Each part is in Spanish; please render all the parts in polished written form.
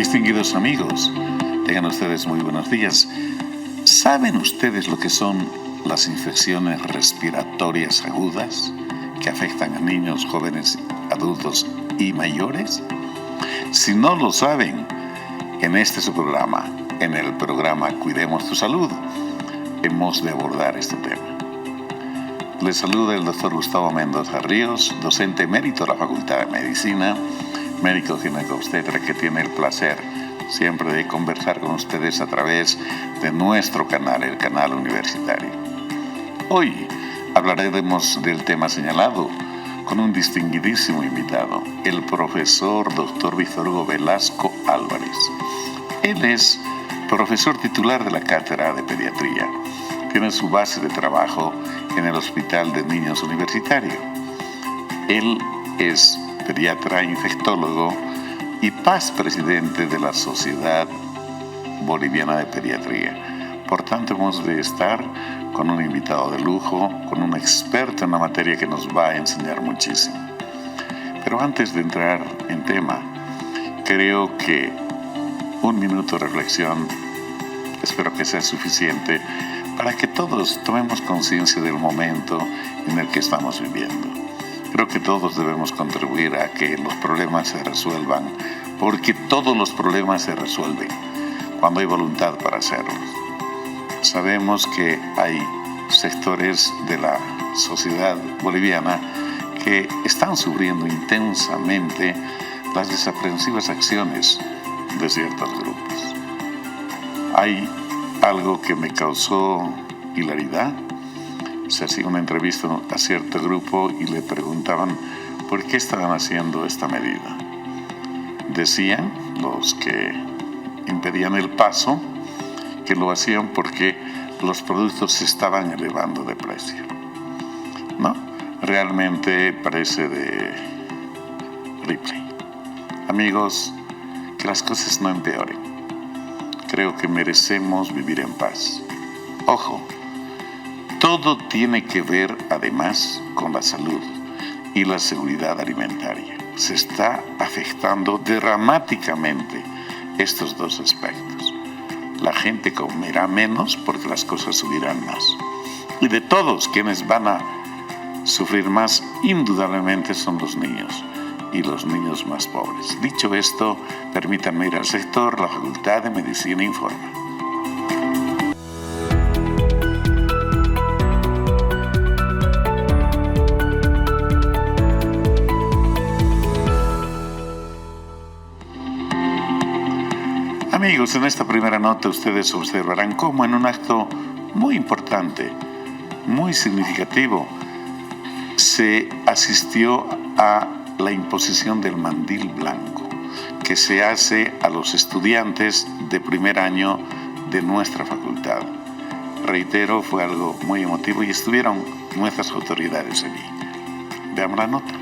Distinguidos amigos, tengan ustedes muy buenos días. ¿Saben ustedes lo que son las infecciones respiratorias agudas que afectan a niños, jóvenes, adultos y mayores? Si no lo saben, en este su programa, en el programa Cuidemos tu Salud, hemos de abordar este tema. Les saluda el doctor Gustavo Mendoza Ríos, docente emérito de la Facultad de Medicina, médico ginecobstetra, que tiene el placer siempre de conversar con ustedes a través de nuestro canal, el canal universitario. Hoy hablaremos del tema señalado con un distinguidísimo invitado, el profesor Dr. Víctor Hugo Velasco Álvarez. Él es profesor titular de la Cátedra de Pediatría. Tiene su base de trabajo en el Hospital de Niños Universitario. Él es pediatra, infectólogo y presidente de la Sociedad Boliviana de Pediatría. Por tanto, hemos de estar con un invitado de lujo, con un experto en la materia que nos va a enseñar muchísimo. Pero antes de entrar en tema, creo que un minuto de reflexión, espero que sea suficiente para que todos tomemos conciencia del momento en el que estamos viviendo. Creo que todos debemos contribuir a que los problemas se resuelvan, porque todos los problemas se resuelven cuando hay voluntad para hacerlos. Sabemos que hay sectores de la sociedad boliviana que están sufriendo intensamente las desaprensivas acciones de ciertos grupos. Hay algo que me causó hilaridad. Se hacía una entrevista a cierto grupo y le preguntaban por qué estaban haciendo esta medida. Decían los que impedían el paso que lo hacían porque los productos se estaban elevando de precio. No, realmente parece de Ripley. Amigos, que las cosas no empeoren. Creo que merecemos vivir en paz. Ojo, todo tiene que ver además con la salud y la seguridad alimentaria. Se está afectando dramáticamente estos dos aspectos. La gente comerá menos porque las cosas subirán más. Y de todos quienes van a sufrir más, indudablemente son los niños y los niños más pobres. Dicho esto, permítanme ir al sector. La Facultad de Medicina informa. Amigos, en esta primera nota ustedes observarán cómo en un acto muy importante, muy significativo, se asistió a la imposición del mandil blanco que se hace a los estudiantes de primer año de nuestra facultad. Reitero, fue algo muy emotivo y estuvieron nuestras autoridades allí. Veamos la nota.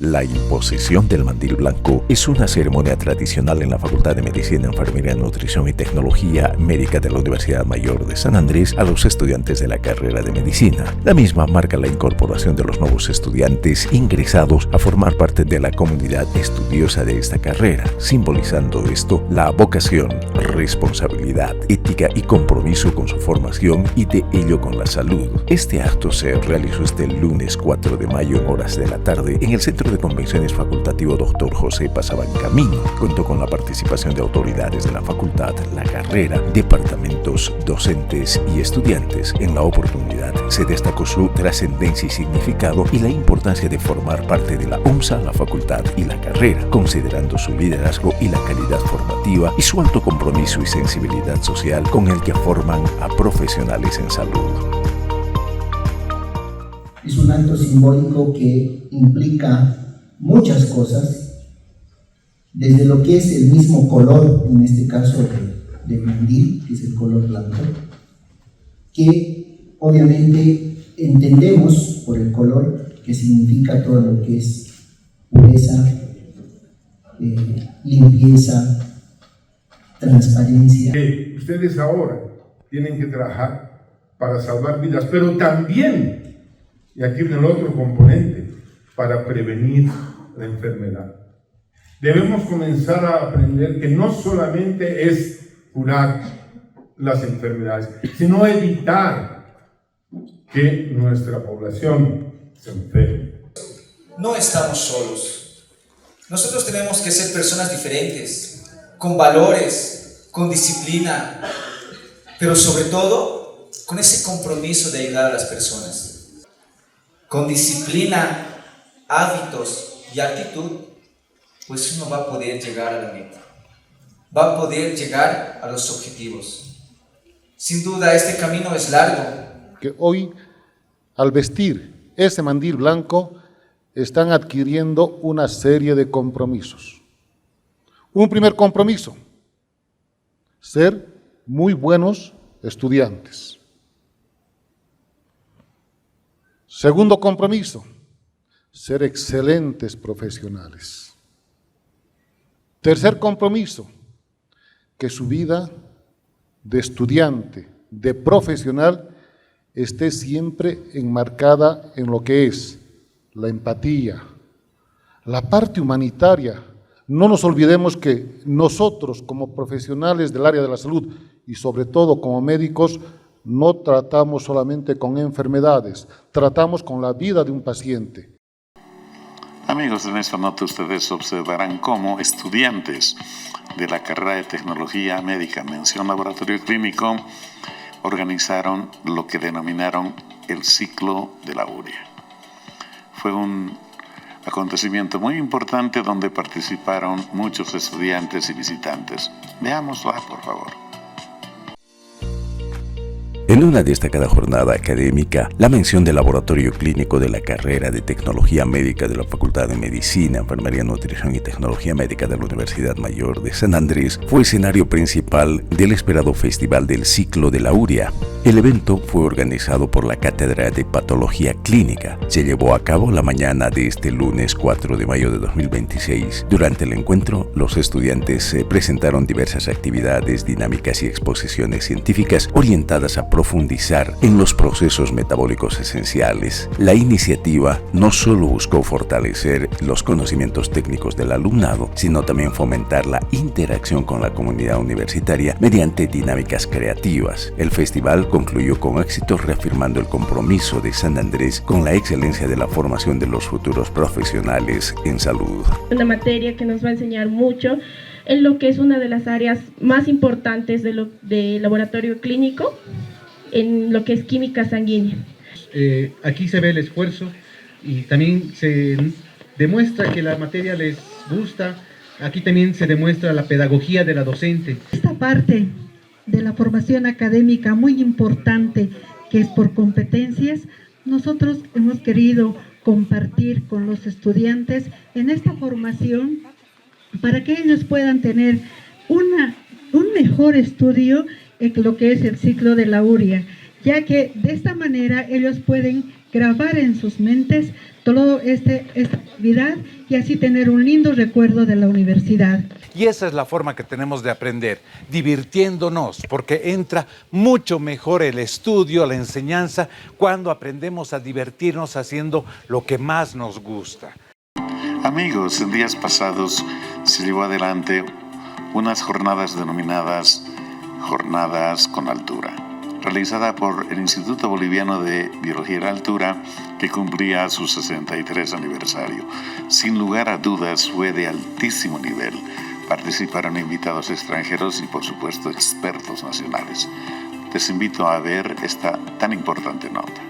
La imposición del mandil blanco es una ceremonia tradicional en la Facultad de Medicina, Enfermería, Nutrición y Tecnología Médica de la Universidad Mayor de San Andrés a los estudiantes de la carrera de Medicina. La misma marca la incorporación de los nuevos estudiantes ingresados a formar parte de la comunidad estudiosa de esta carrera, simbolizando esto la vocación, responsabilidad, ética y compromiso con su formación y de ello con la salud. Este acto se realizó este lunes 4 de mayo en horas de la tarde en el Centro de Convenciones Facultativo Dr. José Pasaban Camino. Contó con la participación de autoridades de la facultad, la carrera, departamentos, docentes y estudiantes. En la oportunidad se destacó su trascendencia y significado y la importancia de formar parte de la OMSA, la facultad y la carrera, considerando su liderazgo y la calidad formativa y su alto compromiso y sensibilidad social con el que forman a profesionales en salud. Es un acto simbólico que implica muchas cosas, desde lo que es el mismo color, en este caso del mandil, que es el color blanco, que obviamente entendemos por el color que significa todo lo que es pureza, limpieza, transparencia. Ustedes ahora tienen que trabajar para salvar vidas, pero también, y aquí viene el otro componente, para prevenir la enfermedad. Debemos comenzar a aprender que no solamente es curar las enfermedades, sino evitar que nuestra población se enferme. No estamos solos. Nosotros tenemos que ser personas diferentes, con valores, con disciplina, pero sobre todo con ese compromiso de ayudar a las personas. Con disciplina, hábitos y actitud, pues uno va a poder llegar a la meta, va a poder llegar a los objetivos. Sin duda este camino es largo. Que hoy, al vestir ese mandil blanco, están adquiriendo una serie de compromisos. Un primer compromiso, ser muy buenos estudiantes. Segundo compromiso, ser excelentes profesionales. Tercer compromiso, que su vida de estudiante, de profesional, esté siempre enmarcada en lo que es la empatía, la parte humanitaria. No nos olvidemos que nosotros como profesionales del área de la salud y sobre todo como médicos no tratamos solamente con enfermedades, tratamos con la vida de un paciente. Amigos, en esta nota ustedes observarán cómo estudiantes de la carrera de Tecnología Médica, mención Laboratorio Clínico, organizaron lo que denominaron el ciclo de la urea. Fue un acontecimiento muy importante donde participaron muchos estudiantes y visitantes. Veámosla, por favor. En una destacada jornada académica, la mención del Laboratorio Clínico de la carrera de Tecnología Médica de la Facultad de Medicina, Enfermería, Nutrición y Tecnología Médica de la Universidad Mayor de San Andrés fue escenario principal del esperado Festival del Ciclo de la Urea. El evento fue organizado por la Cátedra de Patología Clínica. Se llevó a cabo la mañana de este lunes 4 de mayo de 2026. Durante el encuentro, los estudiantes presentaron diversas actividades, dinámicas y exposiciones científicas orientadas a profundizar en los procesos metabólicos esenciales. La iniciativa no solo buscó fortalecer los conocimientos técnicos del alumnado, sino también fomentar la interacción con la comunidad universitaria mediante dinámicas creativas. El festival concluyó con éxito, reafirmando el compromiso de San Andrés con la excelencia de la formación de los futuros profesionales en salud. Una materia que nos va a enseñar mucho en lo que es una de las áreas más importantes de laboratorio clínico, en lo que es química sanguínea. Aquí se ve el esfuerzo y también se demuestra que la materia les gusta. Aquí también se demuestra la pedagogía de la docente. Esta parte de la formación académica muy importante, que es por competencias, nosotros hemos querido compartir con los estudiantes en esta formación para que ellos puedan tener un mejor estudio en lo que es el ciclo de la urea, ya que de esta manera ellos pueden grabar en sus mentes toda esta actividad y así tener un lindo recuerdo de la universidad. Y esa es la forma que tenemos de aprender, divirtiéndonos, porque entra mucho mejor el estudio, la enseñanza, cuando aprendemos a divertirnos haciendo lo que más nos gusta. Amigos, en días pasados se llevó adelante unas jornadas denominadas Jornadas con Altura, realizada por el Instituto Boliviano de Biología de la Altura, que cumplía su 63 aniversario. Sin lugar a dudas fue de altísimo nivel. Participaron invitados extranjeros y, por supuesto, expertos nacionales. Les invito a ver esta tan importante nota.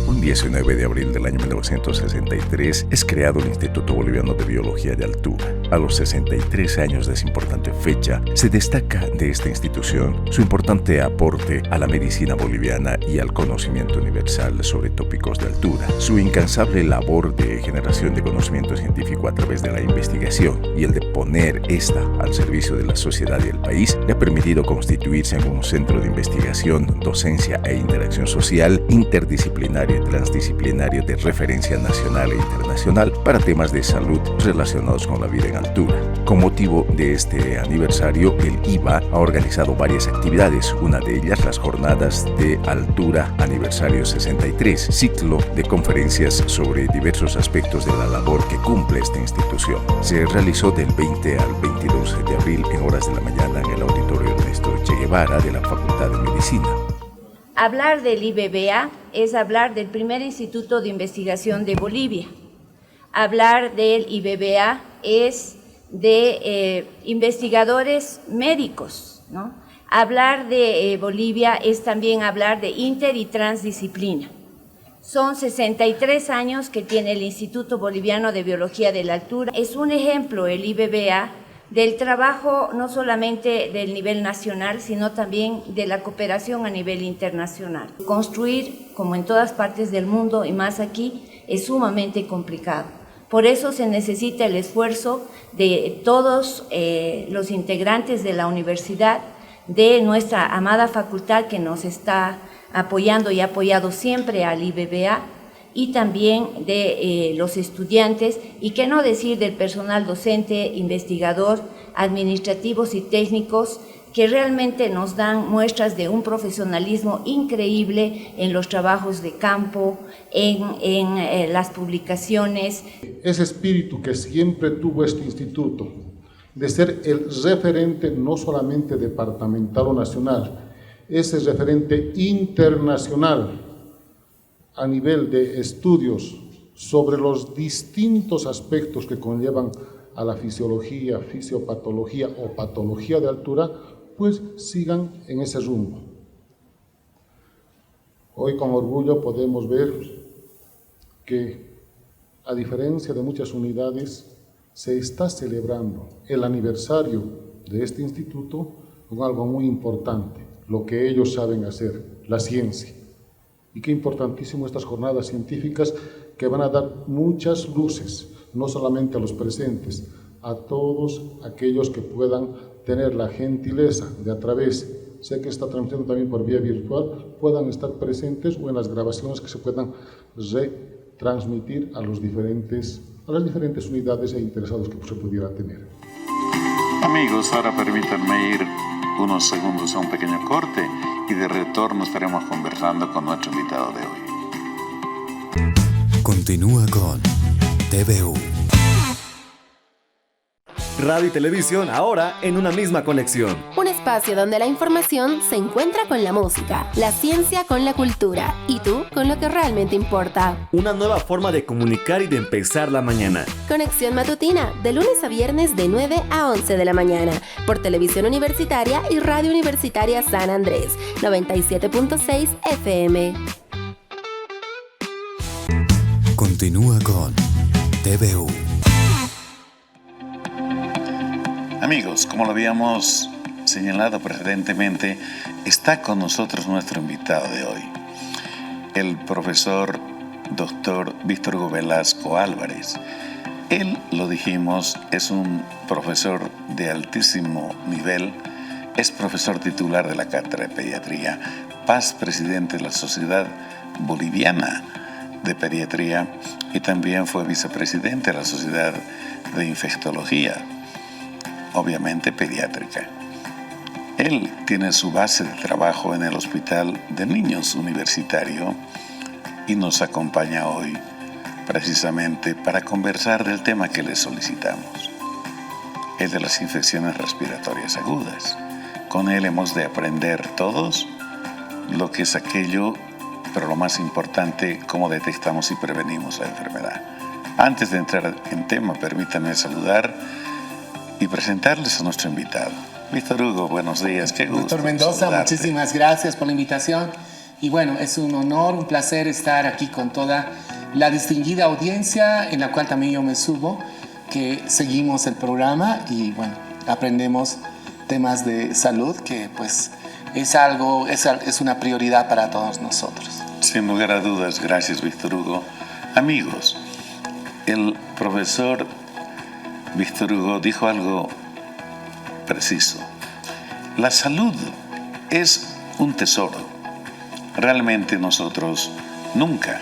Un 19 de abril del año 1963 es creado el Instituto Boliviano de Biología de Altura. A los 63 años de esa importante fecha, se destaca de esta institución su importante aporte a la medicina boliviana y al conocimiento universal sobre tópicos de altura. Su incansable labor de generación de conocimiento científico a través de la investigación y el de poner esta al servicio de la sociedad y el país le ha permitido constituirse en un centro de investigación, docencia e interacción social interdisciplinario y transdisciplinario de referencia nacional e internacional para temas de salud relacionados con la vida en altura. Con motivo de este aniversario, el IVA ha organizado varias actividades, una de ellas las Jornadas de Altura Aniversario 63, ciclo de conferencias sobre diversos aspectos de la labor que cumple esta institución. Se realizó del 20 al 22 de abril en horas de la mañana en el Auditorio Ernesto Che Guevara de la Facultad de Medicina. Hablar del IBBA es hablar del primer instituto de investigación de Bolivia. Hablar del IBBA es de investigadores médicos, ¿no? Hablar de Bolivia es también hablar de inter y transdisciplina. Son 63 años que tiene el Instituto Boliviano de Biología de la Altura. Es un ejemplo el IBBA del trabajo no solamente del nivel nacional, sino también de la cooperación a nivel internacional. Construir, como en todas partes del mundo y más aquí, es sumamente complicado. Por eso se necesita el esfuerzo de todos los integrantes de la universidad, de nuestra amada facultad que nos está apoyando y ha apoyado siempre al IBBA, y también de los estudiantes, y qué no decir del personal docente, investigador, administrativos y técnicos, que realmente nos dan muestras de un profesionalismo increíble en los trabajos de campo, en las publicaciones. Ese espíritu que siempre tuvo este instituto, de ser el referente no solamente departamental o nacional, ese referente internacional, a nivel de estudios sobre los distintos aspectos que conllevan a la fisiología, fisiopatología o patología de altura, pues sigan en ese rumbo. Hoy con orgullo podemos ver que, a diferencia de muchas unidades, se está celebrando el aniversario de este instituto con algo muy importante, lo que ellos saben hacer, la ciencia. Y qué importantísimo estas jornadas científicas que van a dar muchas luces, no solamente a los presentes, a todos aquellos que puedan tener la gentileza de a través, sé que está transmitiendo también por vía virtual, puedan estar presentes o en las grabaciones que se puedan retransmitir a las diferentes unidades e interesados que se pudiera tener. Amigos, ahora permítanme ir unos segundos a un pequeño corte y de retorno estaremos conversando con nuestro invitado de hoy. Continúa con TVU. Radio y televisión ahora en una misma conexión. Un espacio donde la información se encuentra con la música, la ciencia con la cultura y tú con lo que realmente importa. Una nueva forma de comunicar y de empezar la mañana. Conexión matutina, de lunes a viernes de 9 a 11 de la mañana, por Televisión Universitaria y Radio Universitaria San Andrés, 97.6 FM. Continúa con TVU. Amigos, como lo habíamos señalado precedentemente, está con nosotros nuestro invitado de hoy, el profesor Dr. Víctor Hugo Velasco Álvarez. Él, lo dijimos, es un profesor de altísimo nivel, es profesor titular de la Cátedra de Pediatría, presidente de la Sociedad Boliviana de Pediatría y también fue vicepresidente de la Sociedad de Infectología, obviamente pediátrica. Él tiene su base de trabajo en el Hospital de Niños Universitario y nos acompaña hoy precisamente para conversar del tema que le solicitamos, el de las infecciones respiratorias agudas. Con él hemos de aprender todos lo que es aquello, pero lo más importante, cómo detectamos y prevenimos la enfermedad. Antes de entrar en tema, permítanme saludar y presentarles a nuestro invitado. Víctor Hugo, buenos días, qué gusto. Doctor Mendoza, saludarte. Muchísimas gracias por la invitación. Y bueno, es un honor, un placer estar aquí con toda la distinguida audiencia, en la cual también yo me subo, que seguimos el programa y bueno, aprendemos temas de salud, que pues es una prioridad para todos nosotros. Sin lugar a dudas, gracias Víctor Hugo. Amigos, el profesor Víctor Hugo dijo algo preciso. La salud es un tesoro. Realmente nosotros nunca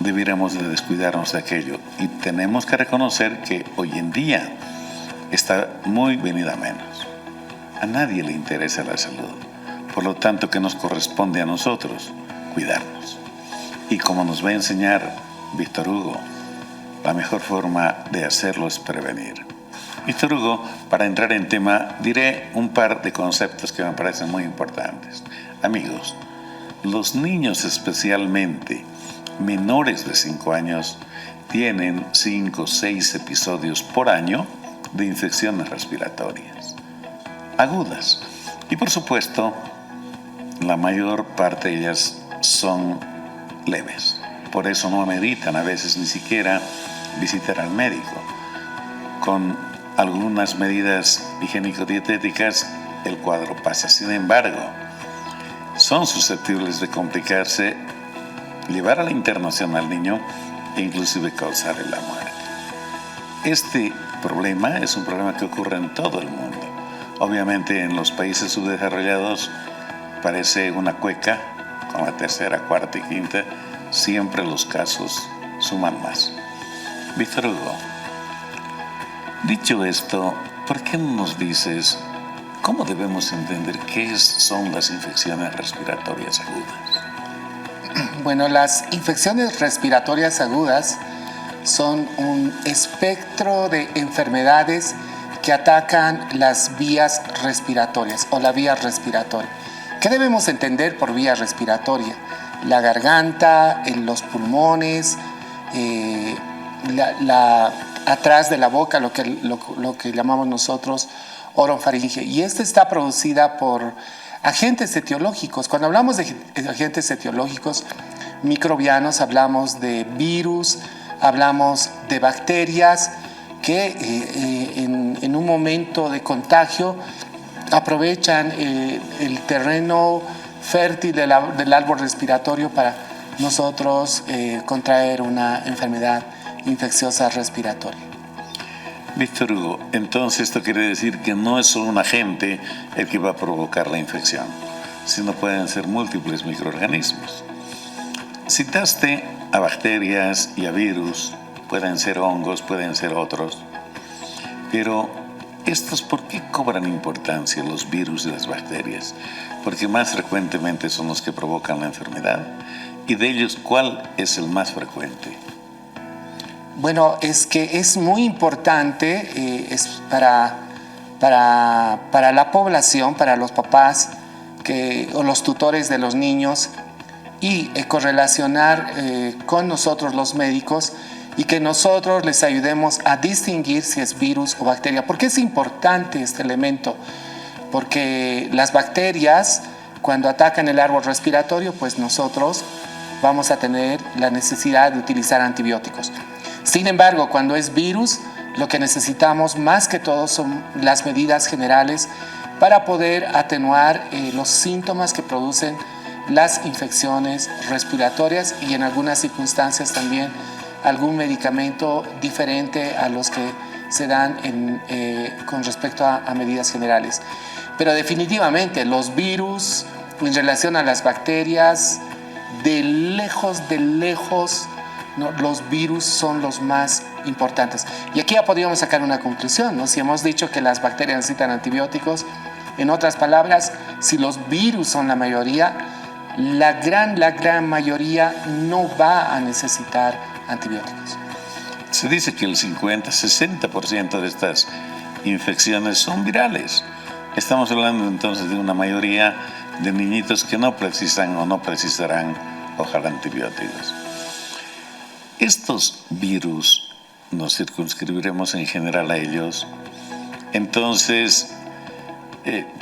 debiéramos de descuidarnos de aquello y tenemos que reconocer que hoy en día está muy venida menos. A nadie le interesa la salud. Por lo tanto, que nos corresponde a nosotros cuidarnos. Y como nos va a enseñar Víctor Hugo, la mejor forma de hacerlo es prevenir. Víctor Hugo, para entrar en tema, diré un par de conceptos que me parecen muy importantes. Amigos, los niños especialmente menores de 5 años tienen 5 o 6 episodios por año de infecciones respiratorias agudas. Y por supuesto, la mayor parte de ellas son leves. Por eso no ameritan a veces ni siquiera visitar al médico. Con algunas medidas higiénico-dietéticas el cuadro pasa. Sin embargo, son susceptibles de complicarse, llevar a la internación al niño e inclusive causarle la muerte. Este problema es un problema que ocurre en todo el mundo. Obviamente en los países subdesarrollados parece una cueca, con la tercera, cuarta y quinta, siempre los casos suman más. Víctor Hugo, dicho esto, ¿por qué no nos dices cómo debemos entender qué son las infecciones respiratorias agudas? Bueno, las infecciones respiratorias agudas son un espectro de enfermedades que atacan las vías respiratorias o la vía respiratoria. ¿Qué debemos entender por vía respiratoria? La garganta, los pulmones, atrás de la boca, lo que llamamos nosotros orofaringe. Y esta está producida por agentes etiológicos. Cuando hablamos de agentes etiológicos microbianos, hablamos de virus, hablamos de bacterias que en un momento de contagio aprovechan el terreno fértil del árbol respiratorio para nosotros contraer una enfermedad infecciosa respiratoria. Víctor Hugo, entonces esto quiere decir que no es solo un agente el que va a provocar la infección, sino pueden ser múltiples microorganismos. Citaste a bacterias y a virus, pueden ser hongos, pueden ser otros, pero ¿estos por qué cobran importancia, los virus y las bacterias? Porque más frecuentemente son los que provocan la enfermedad. Y de ellos, ¿cuál es el más frecuente? Bueno, es que es muy importante para la población, para los papás o los tutores de los niños y correlacionar con nosotros los médicos y que nosotros les ayudemos a distinguir si es virus o bacteria. ¿Por qué es importante este elemento? Porque las bacterias, cuando atacan el árbol respiratorio, pues nosotros vamos a tener la necesidad de utilizar antibióticos. Sin embargo, cuando es virus, lo que necesitamos más que todo son las medidas generales para poder atenuar los síntomas que producen las infecciones respiratorias y en algunas circunstancias también algún medicamento diferente a los que se dan con respecto a medidas generales. Pero definitivamente los virus en relación a las bacterias, de lejos, ¿no? Los virus son los más importantes. Y aquí ya podríamos sacar una conclusión, ¿no? Si hemos dicho que las bacterias necesitan antibióticos, en otras palabras, si los virus son la mayoría, la gran mayoría no va a necesitar antibióticos. Se dice que el 50-60% de estas infecciones son virales. Estamos hablando entonces de una mayoría de niñitos que no precisan o no precisarán, ojalá, antibióticos. Estos virus, nos circunscribiremos en general a ellos, entonces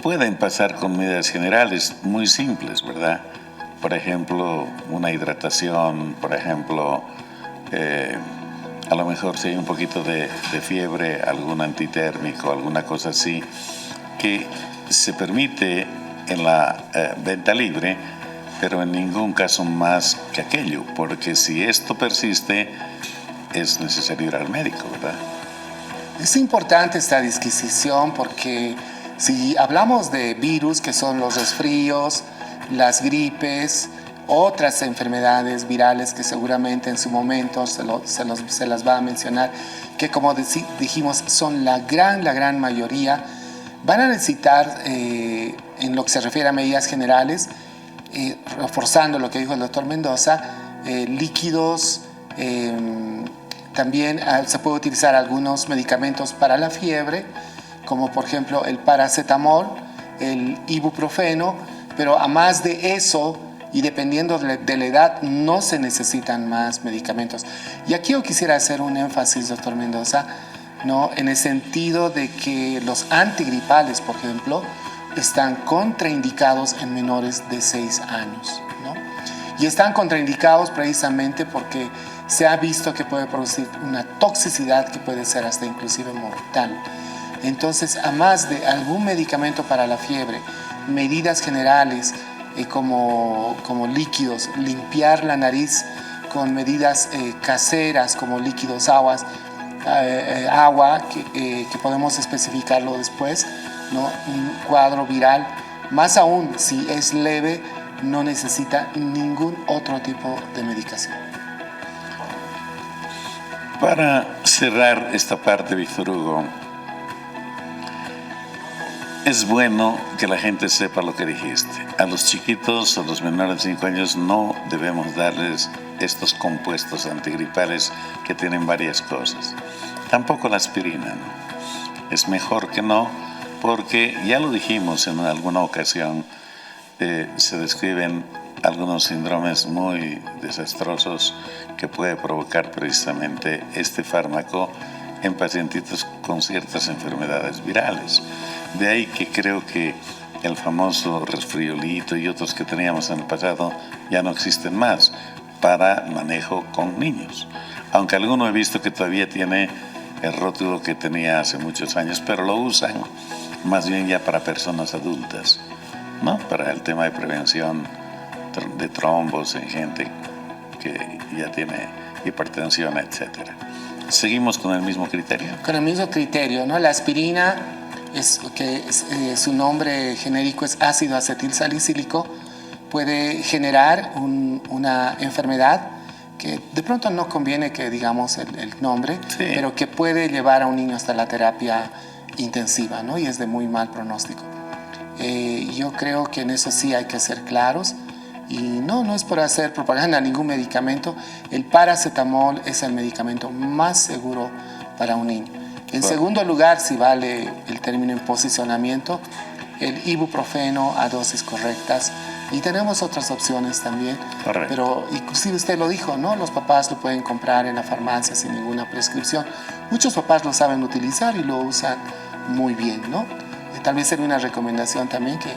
pueden pasar con medidas generales muy simples, ¿verdad? Por ejemplo, una hidratación, por ejemplo, a lo mejor si hay un poquito de fiebre, algún antitérmico, alguna cosa así, que se permite en la venta libre, pero en ningún caso más que aquello, porque si esto persiste, es necesario ir al médico, ¿verdad? Es importante esta disquisición porque si hablamos de virus, que son los resfríos, las gripes, otras enfermedades virales que seguramente en su momento se las va a mencionar, que como dijimos son la gran mayoría, van a necesitar, en lo que se refiere a medidas generales, reforzando lo que dijo el doctor Mendoza, líquidos, también se puede utilizar algunos medicamentos para la fiebre, como por ejemplo el paracetamol, el ibuprofeno, pero a más de eso, y dependiendo de la edad, no se necesitan más medicamentos. Y aquí yo quisiera hacer un énfasis, doctor Mendoza, ¿no? En el sentido de que los antigripales, por ejemplo, están contraindicados en menores de 6 años, ¿no? Y están contraindicados precisamente porque se ha visto que puede producir una toxicidad que puede ser hasta inclusive mortal. Entonces, a más de algún medicamento para la fiebre, medidas generales como líquidos, limpiar la nariz con medidas caseras como líquidos, agua, que podemos especificarlo después, ¿no? Un cuadro viral, más aún si es leve, no necesita ningún otro tipo de medicación. Para cerrar esta parte, Víctor Hugo, es bueno que la gente sepa lo que dijiste. A los chiquitos, a los menores de 5 años, no debemos darles estos compuestos antigripales que tienen varias cosas. Tampoco la aspirina, ¿no? Es mejor que no, porque ya lo dijimos en alguna ocasión, se describen algunos síndromes muy desastrosos que puede provocar precisamente este fármaco en pacientitos con ciertas enfermedades virales. De ahí que creo que el famoso resfriolito y otros que teníamos en el pasado ya no existen más para manejo con niños. Aunque alguno he visto que todavía tiene el rótulo que tenía hace muchos años, pero lo usan más bien ya para personas adultas, ¿no? Para el tema de prevención de trombos en gente que ya tiene hipertensión, etc. ¿Seguimos con el mismo criterio? Con el mismo criterio, ¿no? La aspirina, su nombre genérico es ácido acetilsalicílico, puede generar una enfermedad que de pronto no conviene que digamos el nombre, sí, pero que puede llevar a un niño hasta la terapia intensiva, ¿no? Y es de muy mal pronóstico. Yo creo que en eso sí hay que ser claros. Y no es por hacer propaganda a ningún medicamento. El paracetamol es el medicamento más seguro para un niño. En segundo lugar, si vale el término en posicionamiento, el ibuprofeno a dosis correctas. Y tenemos otras opciones también. Correcto. Pero inclusive usted lo dijo, ¿no? Los papás lo pueden comprar en la farmacia sin ninguna prescripción. Muchos papás lo saben utilizar y lo usan muy bien, ¿no? Tal vez sería una recomendación también que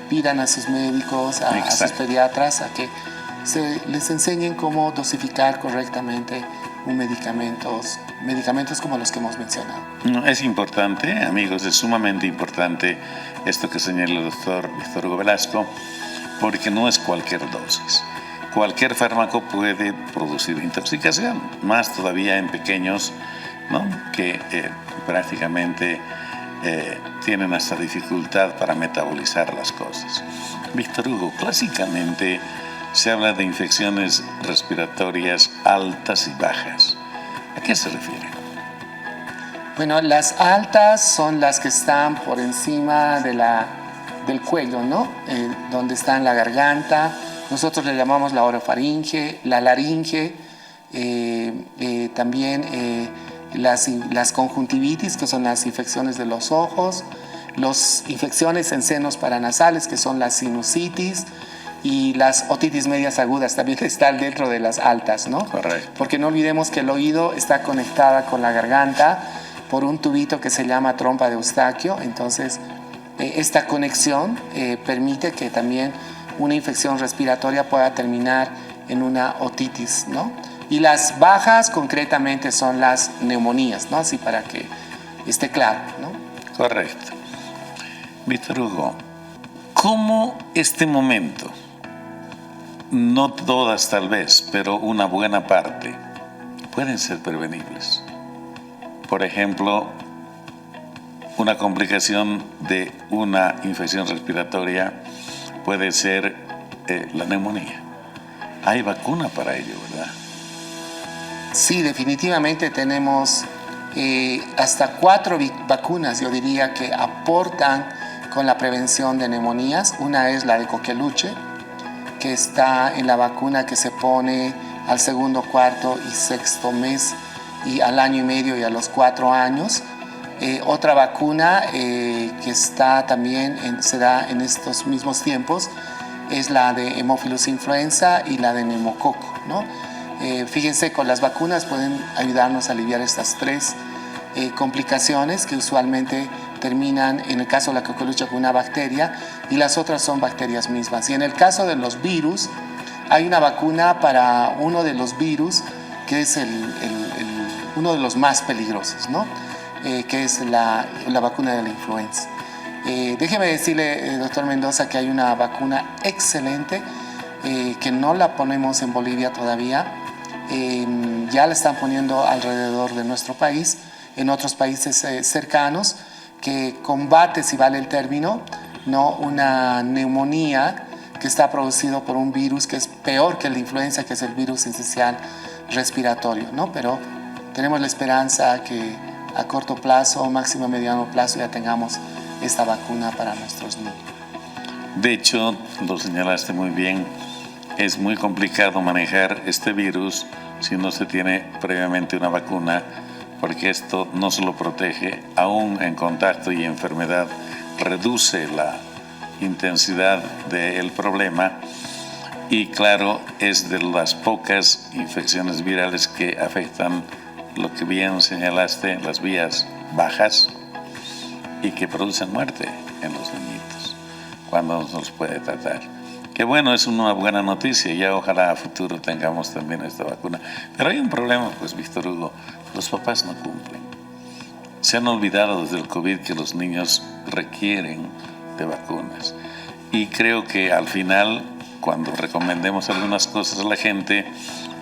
pidan a sus médicos, a sus pediatras, a que les enseñen cómo dosificar correctamente medicamentos como los que hemos mencionado. Es importante, amigos, es sumamente importante esto que señala el doctor Víctor Hugo Velasco, porque no es cualquier dosis. Cualquier fármaco puede producir intoxicación, más todavía en pequeños, ¿no? Que prácticamente tienen hasta dificultad para metabolizar las cosas. Víctor Hugo, clásicamente se habla de infecciones respiratorias altas y bajas. ¿A qué se refiere? Bueno, las altas son las que están por encima del cuello, ¿no? Donde está en la garganta. Nosotros le llamamos la orofaringe, la laringe, también las conjuntivitis, que son las infecciones de los ojos, las infecciones en senos paranasales, que son las sinusitis, y las otitis medias agudas también están dentro de las altas, ¿no? Correcto. Porque no olvidemos que el oído está conectada con la garganta por un tubito que se llama trompa de Eustaquio. Entonces, esta conexión permite que también una infección respiratoria pueda terminar en una otitis, ¿no? Y las bajas concretamente son las neumonías, ¿no? Así para que esté claro, ¿no? Correcto. Víctor Hugo, ¿cómo este momento, no todas tal vez, pero una buena parte, pueden ser prevenibles? Por ejemplo, una complicación de una infección respiratoria puede ser la neumonía. hay vacuna para ello, ¿verdad? Sí, definitivamente tenemos hasta 4 vacunas, yo diría, que aportan con la prevención de neumonías. Una es la de coqueluche, que está en la vacuna que se pone al segundo, cuarto y sexto mes, y al año y medio y a los 4 años. Otra vacuna que está también se da en estos mismos tiempos es la de Haemophilus influenza y la de neumococo, ¿no? Fíjense, con las vacunas pueden ayudarnos a aliviar estas 3 complicaciones que usualmente terminan, en el caso de la coqueluche, con una bacteria, y las otras son bacterias mismas. Y en el caso de los virus, hay una vacuna para uno de los virus que es uno de los más peligrosos, ¿no? Que es la vacuna de la influenza. Déjeme decirle, doctor Mendoza, que hay una vacuna excelente que no la ponemos en Bolivia todavía. Ya la están poniendo alrededor de nuestro país, en otros países cercanos, que combate, si vale el término, ¿no?, una neumonía que está producido por un virus que es peor que la influenza, que es el virus esencial respiratorio, ¿no? Pero tenemos la esperanza que a corto plazo, máximo a mediano plazo, ya tengamos esta vacuna para nuestros niños. De hecho, lo señalaste muy bien, es muy complicado manejar este virus si no se tiene previamente una vacuna, porque esto no solo protege, aún en contacto y enfermedad, reduce la intensidad del problema, y claro, es de las pocas infecciones virales que afectan, lo que bien señalaste, las vías bajas y que producen muerte en los niñitos cuando no los puede tratar. Que bueno, es una buena noticia, ya ojalá a futuro tengamos también esta vacuna. Pero hay un problema, pues, Víctor Hugo, los papás no cumplen. Se han olvidado desde el COVID que los niños requieren de vacunas. Y creo que al final, cuando recomendemos algunas cosas a la gente,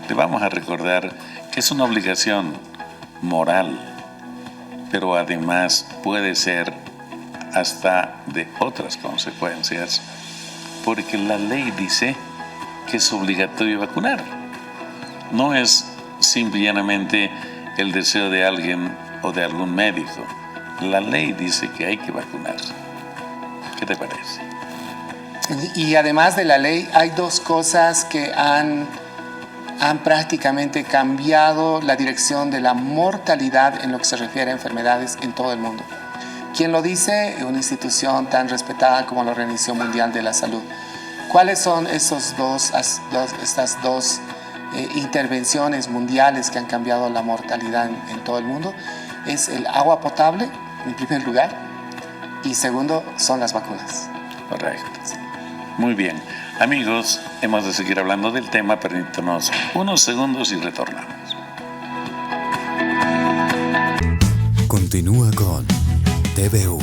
le vamos a recordar que es una obligación moral, pero además puede ser hasta de otras consecuencias, porque la ley dice que es obligatorio vacunar. No es simple y llanamente el deseo de alguien o de algún médico. La ley dice que hay que vacunarse. ¿Qué te parece? Y además de la ley, hay 2 cosas que han prácticamente cambiado la dirección de la mortalidad en lo que se refiere a enfermedades en todo el mundo. ¿Quién lo dice? Una institución tan respetada como la Organización Mundial de la Salud. ¿Cuáles son estas dos intervenciones mundiales que han cambiado la mortalidad en todo el mundo? Es el agua potable, en primer lugar, y segundo, son las vacunas. Correcto. Muy bien. Amigos, hemos de seguir hablando del tema, permítanos unos segundos y retornamos. Continúa con TVU.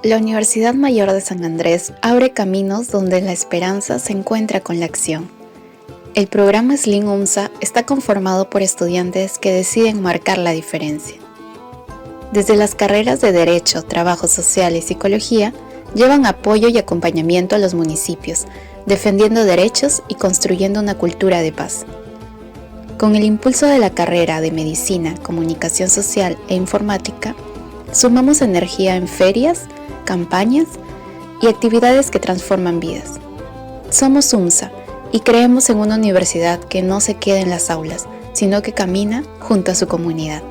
La Universidad Mayor de San Andrés abre caminos donde la esperanza se encuentra con la acción. El programa Sling UMSA está conformado por estudiantes que deciden marcar la diferencia. Desde las carreras de Derecho, Trabajo Social y Psicología, llevan apoyo y acompañamiento a los municipios, defendiendo derechos y construyendo una cultura de paz. Con el impulso de la carrera de Medicina, Comunicación Social e Informática, sumamos energía en ferias, campañas y actividades que transforman vidas. Somos UMSA y creemos en una universidad que no se queda en las aulas, sino que camina junto a su comunidad.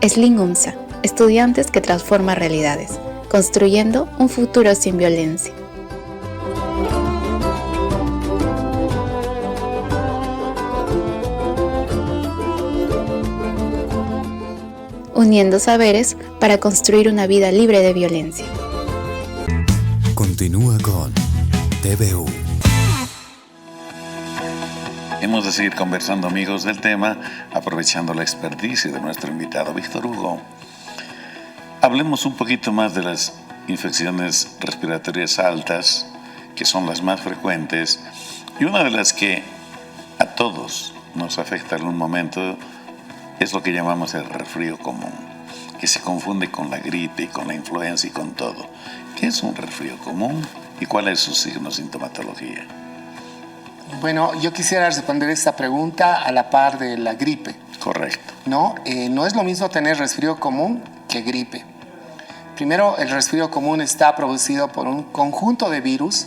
Sling UMSA, estudiantes que transforman realidades, construyendo un futuro sin violencia. Uniendo saberes para construir una vida libre de violencia. Continúa con TVU. Hemos de seguir conversando, amigos, del tema, aprovechando la experticia de nuestro invitado Víctor Hugo. Hablemos un poquito más de las infecciones respiratorias altas, que son las más frecuentes, y una de las que a todos nos afecta en un momento es lo que llamamos el resfrío común, que se confunde con la gripe y con la influenza y con todo. ¿Qué es un resfrío común y cuál es su signo sintomatología? Bueno, yo quisiera responder esta pregunta a la par de la gripe. Correcto. No es lo mismo tener resfrío común que gripe. Primero, el resfrío común está producido por un conjunto de virus.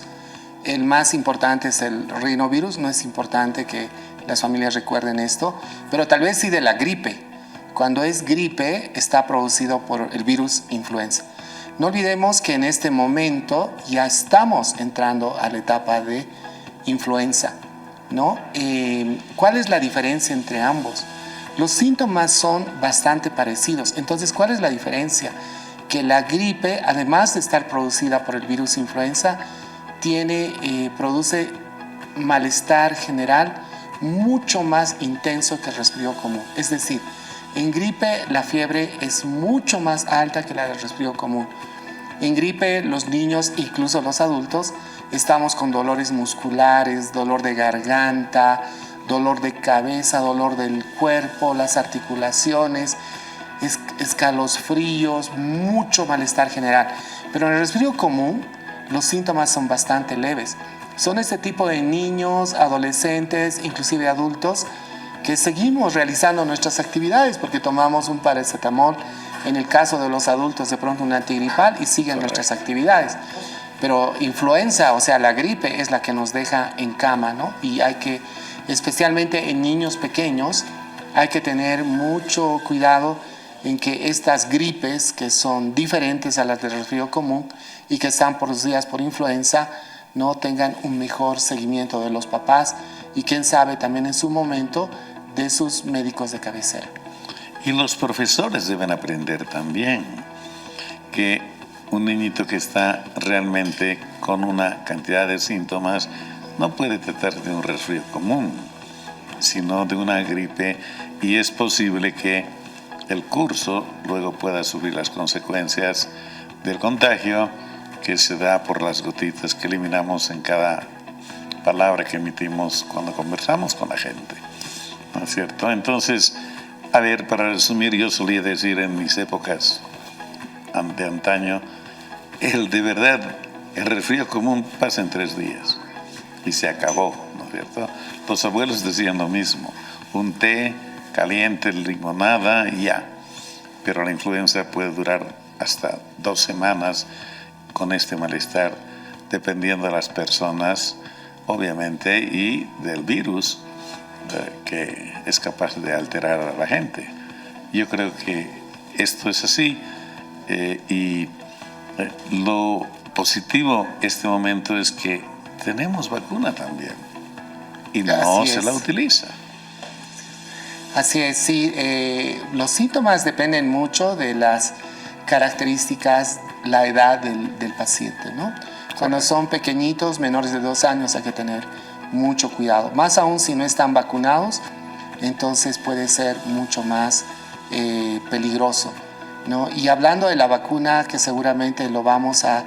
El más importante es el rinovirus. No es importante que las familias recuerden esto, pero tal vez sí de la gripe. Cuando es gripe, está producido por el virus influenza. No olvidemos que en este momento ya estamos entrando a la etapa de influenza, ¿no? ¿Cuál es la diferencia entre ambos? Los síntomas son bastante parecidos. Entonces, ¿cuál es la diferencia? Que la gripe, además de estar producida por el virus influenza, produce malestar general mucho más intenso que el resfrío común. Es decir, en gripe la fiebre es mucho más alta que la del resfrío común. En gripe los niños, incluso los adultos, estamos con dolores musculares, dolor de garganta, dolor de cabeza, dolor del cuerpo, las articulaciones, escalofríos, mucho malestar general. Pero en el resfrío común los síntomas son bastante leves. Son este tipo de niños, adolescentes, inclusive adultos, que seguimos realizando nuestras actividades porque tomamos un paracetamol, en el caso de los adultos de pronto un antigripal y siguen nuestras actividades. Pero influenza, o sea, la gripe es la que nos deja en cama, ¿no? Y hay que, especialmente en niños pequeños, hay que tener mucho cuidado en que estas gripes, que son diferentes a las del resfrío común y que están producidas por influenza, no tengan un mejor seguimiento de los papás y quién sabe también en su momento de sus médicos de cabecera. Y los profesores deben aprender también que un niñito que está realmente con una cantidad de síntomas no puede tratar de un resfrío común, sino de una gripe, y es posible que el curso luego pueda sufrir las consecuencias del contagio que se da por las gotitas que eliminamos en cada palabra que emitimos cuando conversamos con la gente, ¿no es cierto? Entonces, a ver, para resumir, yo solía decir en mis épocas de antaño, de verdad, el resfrío común pasa en 3 días y se acabó, ¿no es cierto? Los abuelos decían lo mismo, un té caliente, limonada y ya. Pero la influenza puede durar hasta 2 semanas con este malestar, dependiendo de las personas, obviamente, y del virus que es capaz de alterar a la gente. Yo creo que esto es así y lo positivo este momento es que tenemos vacuna también y no se la utiliza. Así es, sí. Los síntomas dependen mucho de las características, la edad del paciente, ¿no? Cuando son pequeñitos, menores de 2 años, hay que tener mucho cuidado. Más aún si no están vacunados, entonces puede ser mucho más peligroso, ¿no? Y hablando de la vacuna, que seguramente lo vamos a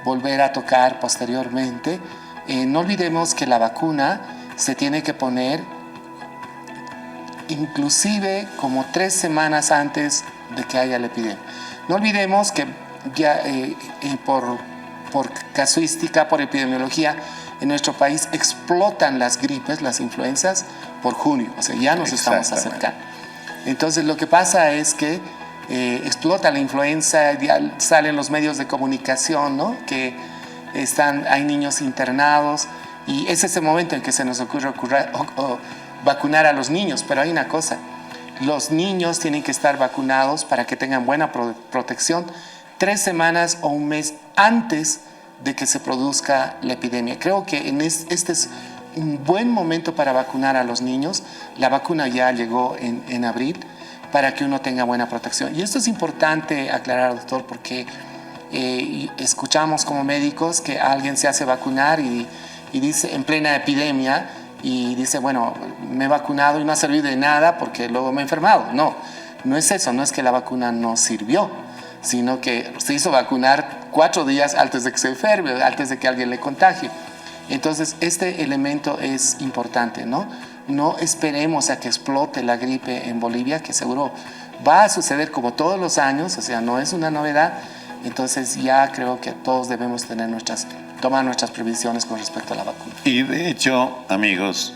volver a tocar posteriormente, no olvidemos que la vacuna se tiene que poner inclusive como 3 semanas antes de que haya la epidemia. No olvidemos que ya por casuística, por epidemiología, en nuestro país explotan las gripes, las influencias, por junio, o sea, ya nos estamos acercando. Entonces lo que pasa es que explota la influenza, ya salen los medios de comunicación, ¿no? Que hay niños internados y es ese momento en que se nos ocurre vacunar a los niños, pero hay una cosa, los niños tienen que estar vacunados para que tengan buena protección 3 semanas o un mes antes de que se produzca la epidemia. Creo que este es un buen momento para vacunar a los niños. La vacuna ya llegó en abril para que uno tenga buena protección. Y esto es importante aclarar, doctor, porque escuchamos como médicos que alguien se hace vacunar y dice en plena epidemia y dice, bueno, me he vacunado y no ha servido de nada porque luego me he enfermado. No, no es eso, no es que la vacuna no sirvió, sino que se hizo vacunar 4 días antes de que se enferme, antes de que alguien le contagie. Entonces, este elemento es importante, ¿no? No esperemos a que explote la gripe en Bolivia, que seguro va a suceder como todos los años, o sea, no es una novedad. Entonces, ya creo que todos debemos tomar nuestras previsiones con respecto a la vacuna. Y de hecho, amigos,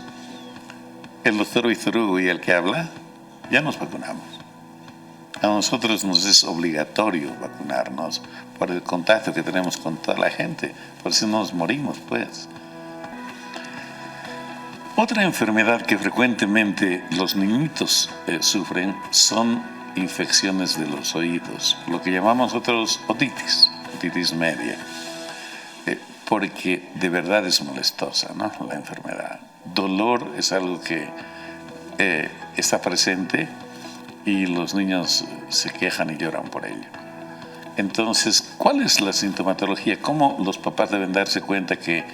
el doctor Víctor Hugo y el que habla, ya nos vacunamos. A nosotros nos es obligatorio vacunarnos por el contacto que tenemos con toda la gente, por si nos morimos, pues. Otra enfermedad que frecuentemente los niñitos sufren son infecciones de los oídos, lo que llamamos nosotros otitis media, porque de verdad es molestosa, ¿no? La enfermedad. Dolor es algo que está presente y los niños se quejan y lloran por ello. Entonces, ¿cuál es la sintomatología? ¿Cómo los papás deben darse cuenta que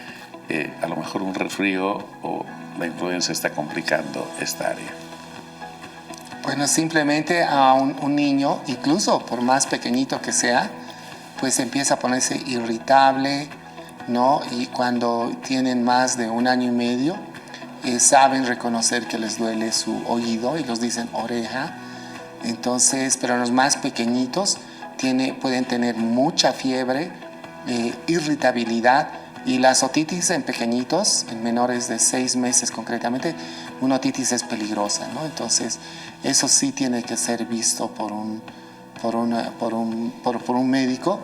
a lo mejor un resfrío o la influenza está complicando esta área? Bueno, simplemente a un niño, incluso por más pequeñito que sea, pues empieza a ponerse irritable, ¿no? Y cuando tienen más de 1 año y medio, saben reconocer que les duele su oído y los dicen oreja. Entonces, pero los más pequeñitos pueden tener mucha fiebre, irritabilidad, y las otitis en pequeñitos, en menores de 6 meses concretamente, una otitis es peligrosa, ¿no? Entonces, eso sí tiene que ser visto por un médico.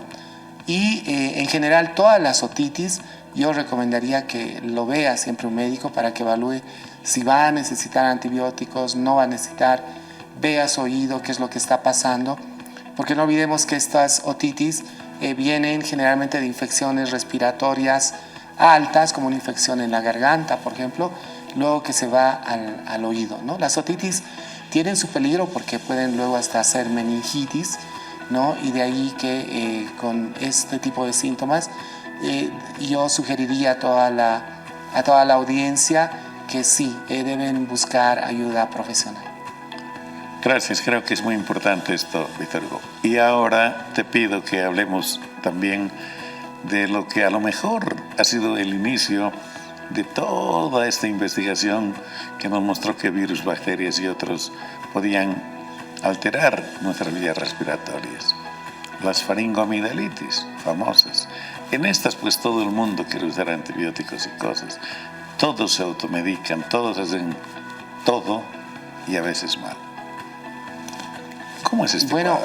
Y en general, todas las otitis, yo recomendaría que lo vea siempre un médico para que evalúe si va a necesitar antibióticos, no va a necesitar, vea su oído, qué es lo que está pasando, porque no olvidemos que estas otitis vienen generalmente de infecciones respiratorias altas, como una infección en la garganta, por ejemplo, luego que se va al oído, ¿no? Las otitis tienen su peligro porque pueden luego hasta hacer meningitis, ¿no? Y de ahí que con este tipo de síntomas yo sugeriría a toda la audiencia que sí, deben buscar ayuda profesional. Gracias, creo que es muy importante esto, Víctor Hugo. Y ahora te pido que hablemos también de lo que a lo mejor ha sido el inicio de toda esta investigación que nos mostró que virus, bacterias y otros podían alterar nuestras vías respiratorias. Las faringoamidalitis, famosas. En estas, pues todo el mundo quiere usar antibióticos y cosas. Todos se automedican, todos hacen todo y a veces mal. ¿Cómo es este cuadro?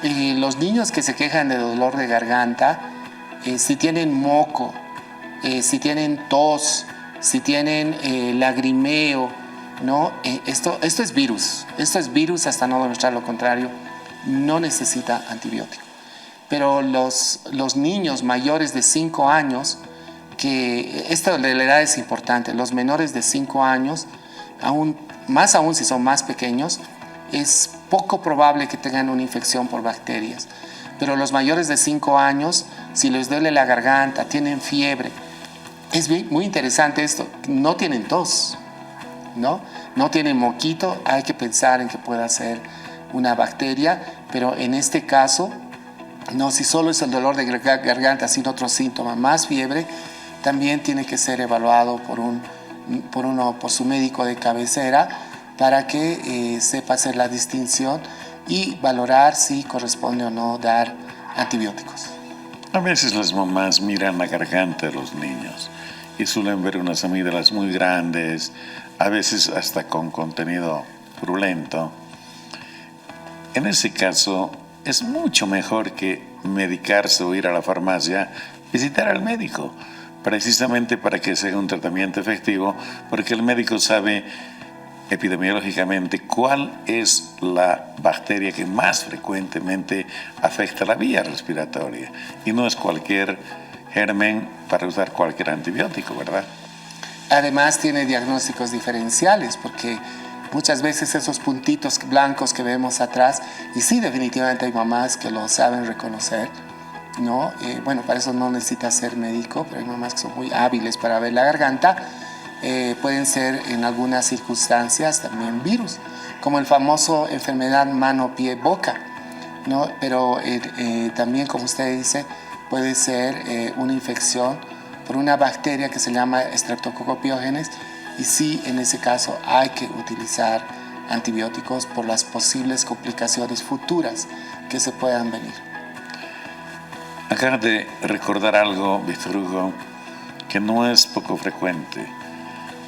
Los niños que se quejan de dolor de garganta, si tienen moco, si tienen tos, si tienen lagrimeo, ¿no? Esto es virus. Esto es virus hasta no demostrar lo contrario. No necesita antibiótico. Pero los niños mayores de 5 años, que esto de la edad es importante, los menores de 5 años, más aún si son más pequeños, es poco probable que tengan una infección por bacterias. Pero los mayores de 5 años, si les duele la garganta, tienen fiebre, es muy interesante esto, no tienen tos, ¿no? No tienen moquito, hay que pensar en que pueda ser una bacteria, pero en este caso, no, si solo es el dolor de garganta sin otro síntoma, más fiebre, también tiene que ser evaluado por su médico de cabecera para que sepa hacer la distinción y valorar si corresponde o no dar antibióticos. A veces las mamás miran la garganta de los niños y suelen ver unas amígdalas muy grandes, a veces hasta con contenido purulento. En ese caso, es mucho mejor que medicarse o ir a la farmacia, visitar al médico, precisamente para que sea un tratamiento efectivo, porque el médico sabe epidemiológicamente cuál es la bacteria que más frecuentemente afecta la vía respiratoria, y no es cualquier germen para usar cualquier antibiótico, ¿verdad? Además tiene diagnósticos diferenciales, porque muchas veces esos puntitos blancos que vemos atrás, y sí, definitivamente hay mamás que lo saben reconocer, ¿no? Bueno, para eso no necesita ser médico, pero hay mamás que son muy hábiles para ver la garganta. Pueden ser en algunas circunstancias también virus, como el famoso enfermedad mano-pie-boca, ¿no? Pero también, como usted dice, puede ser una infección por una bacteria que se llama Streptococcus pyogenes, y sí, en ese caso hay que utilizar antibióticos por las posibles complicaciones futuras que se puedan venir. Acaba de recordar algo, Víctor Hugo, que no es poco frecuente.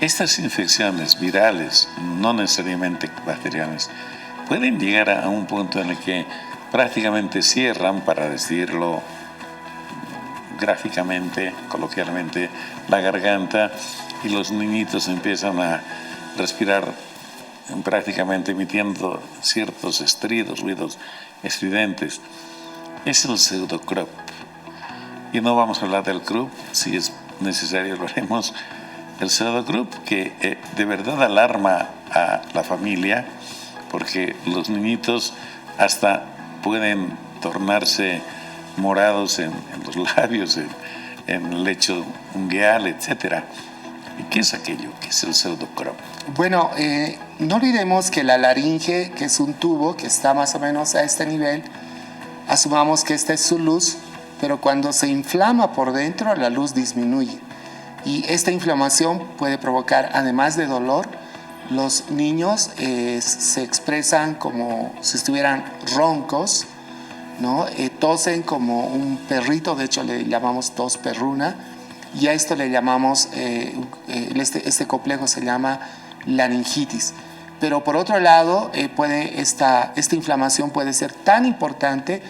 Estas infecciones virales, no necesariamente bacterianas, pueden llegar a un punto en el que prácticamente cierran, para decirlo gráficamente, coloquialmente, la garganta, y los niñitos empiezan a respirar prácticamente emitiendo ciertos estridos, ruidos estridentes. Es el pseudocrop. Y no vamos a hablar del croup, si es necesario lo haremos. El pseudocrop, que de verdad alarma a la familia, porque los niñitos hasta pueden tornarse morados en los labios, en el lecho ungueal, etc. ¿Y qué es aquello? ¿Qué es el pseudocrop? Bueno, no olvidemos que la laringe, que es un tubo que está más o menos a este nivel, asumamos que esta es su luz, pero cuando se inflama por dentro, la luz disminuye. Y esta inflamación puede provocar, además de dolor, los niños se expresan como si estuvieran roncos, ¿no? Tosen como un perrito, de hecho le llamamos tos perruna, y a esto le llamamos, este complejo se llama laringitis. Pero por otro lado, esta inflamación puede ser tan importante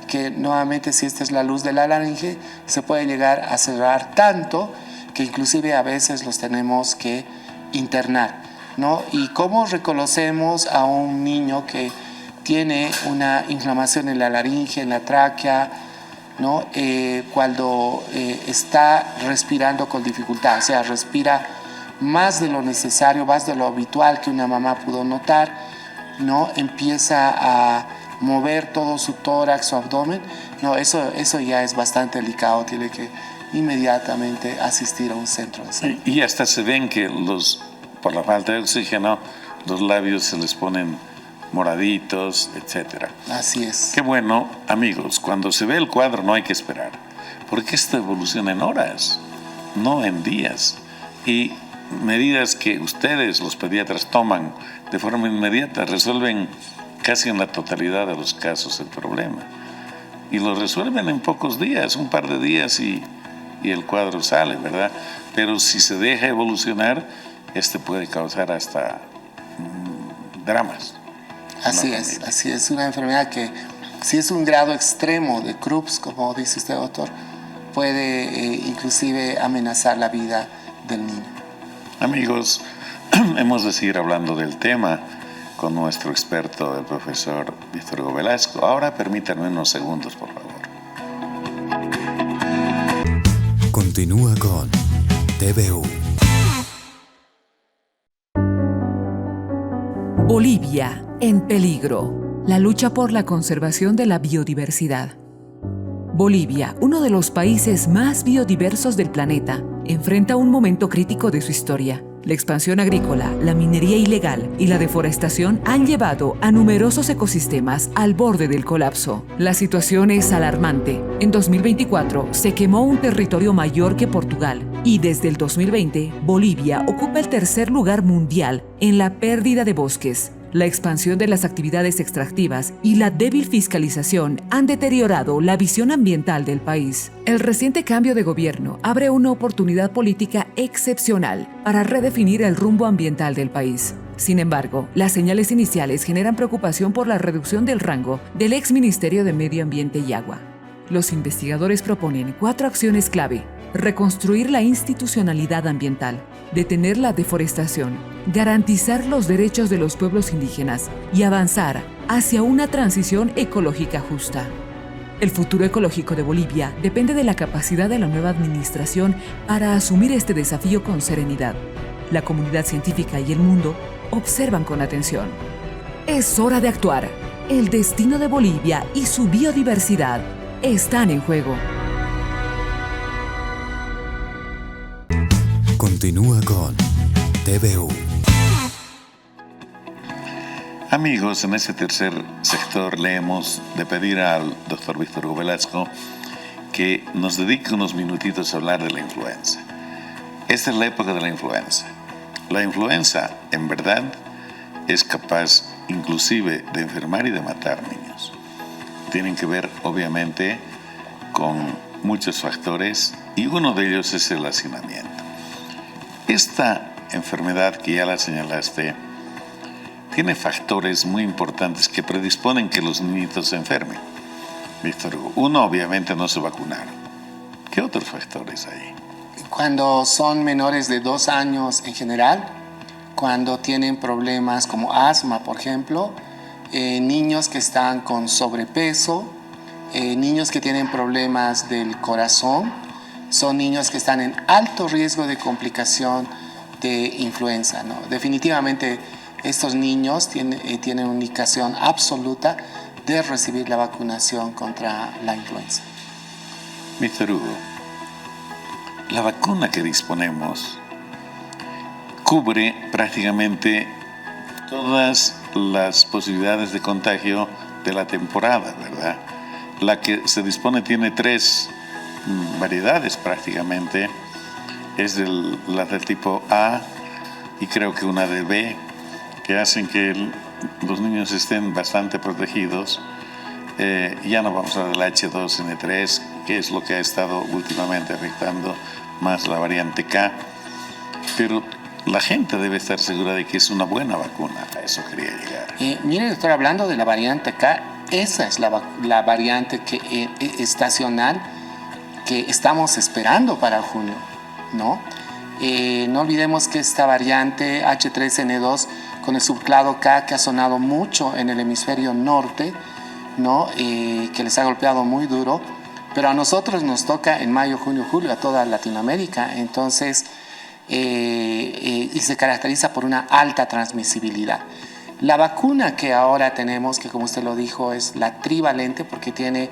que nuevamente, si esta es la luz de la laringe, se puede llegar a cerrar tanto que inclusive a veces los tenemos que internar, ¿no? ¿Y cómo reconocemos a un niño que tiene una inflamación en la laringe, en la tráquea, ¿no? Cuando está respirando con dificultad, o sea, respira más de lo necesario, más de lo habitual que una mamá pudo notar, ¿no? Empieza a mover todo su tórax, su abdomen, no, eso ya es bastante delicado, tiene que inmediatamente asistir a un centro de salud. Y hasta se ven que por la falta de oxígeno, los labios se les ponen moraditos, etc. Así es. Qué bueno, amigos, cuando se ve el cuadro no hay que esperar, porque esto evoluciona en horas, no en días. Y medidas que ustedes, los pediatras, toman de forma inmediata resuelven casi en la totalidad de los casos el problema. Y lo resuelven en pocos días, un par de días, y el cuadro sale, ¿verdad? Pero si se deja evolucionar, puede causar hasta dramas. Así es una enfermedad que, si es un grado extremo de Krups, como dice usted, doctor, puede inclusive amenazar la vida del niño. Amigos, hemos de seguir hablando del tema con nuestro experto, el profesor Víctor Hugo Velasco. Ahora permítanme unos segundos, por favor. Continúa con TVU. Bolivia en peligro. La lucha por la conservación de la biodiversidad. Bolivia, uno de los países más biodiversos del planeta, enfrenta un momento crítico de su historia. La expansión agrícola, la minería ilegal y la deforestación han llevado a numerosos ecosistemas al borde del colapso. La situación es alarmante. En 2024 se quemó un territorio mayor que Portugal y desde el 2020 Bolivia ocupa el tercer lugar mundial en la pérdida de bosques. La expansión de las actividades extractivas y la débil fiscalización han deteriorado la visión ambiental del país. El reciente cambio de gobierno abre una oportunidad política excepcional para redefinir el rumbo ambiental del país. Sin embargo, las señales iniciales generan preocupación por la reducción del rango del ex Ministerio de Medio Ambiente y Agua. Los investigadores proponen 4 acciones clave: reconstruir la institucionalidad ambiental, detener la deforestación, garantizar los derechos de los pueblos indígenas y avanzar hacia una transición ecológica justa. El futuro ecológico de Bolivia depende de la capacidad de la nueva administración para asumir este desafío con serenidad. La comunidad científica y el mundo observan con atención. Es hora de actuar. El destino de Bolivia y su biodiversidad están en juego. Continúa con TVU. Amigos, en ese tercer sector le hemos de pedir al doctor Víctor Hugo Velasco que nos dedique unos minutitos a hablar de la influenza. Esta es la época de la influenza. La influenza, en verdad, es capaz inclusive de enfermar y de matar niños. Tienen que ver, obviamente, con muchos factores y uno de ellos es el hacinamiento. Esta enfermedad que ya la señalaste tiene factores muy importantes que predisponen que los niñitos se enfermen. Víctor Hugo, uno obviamente no se vacunaron. ¿Qué otros factores hay? Cuando son menores de 2 años en general, cuando tienen problemas como asma, por ejemplo, niños que están con sobrepeso, niños que tienen problemas del corazón, son niños que están en alto riesgo de complicación de influenza, ¿no? Definitivamente estos niños tienen una indicación absoluta de recibir la vacunación contra la influenza. Víctor Hugo, la vacuna que disponemos cubre prácticamente todas las posibilidades de contagio de la temporada, ¿verdad? La que se dispone tiene 3 variedades prácticamente. Es la del tipo A y creo que una de B, que hacen que los niños estén bastante protegidos. Ya no vamos a hablar del H2N3, que es lo que ha estado últimamente afectando más la variante K. Pero la gente debe estar segura de que es una buena vacuna. A eso quería llegar. Mire, doctor, hablando de la variante K, esa es la variante estacional que estamos esperando para junio, ¿no? No olvidemos que esta variante H3N2 con el subclado K, que ha sonado mucho en el hemisferio norte, ¿no? Que les ha golpeado muy duro, pero a nosotros nos toca en mayo, junio, julio, a toda Latinoamérica. Entonces, y se caracteriza por una alta transmisibilidad. La vacuna que ahora tenemos, que como usted lo dijo, es la trivalente, porque tiene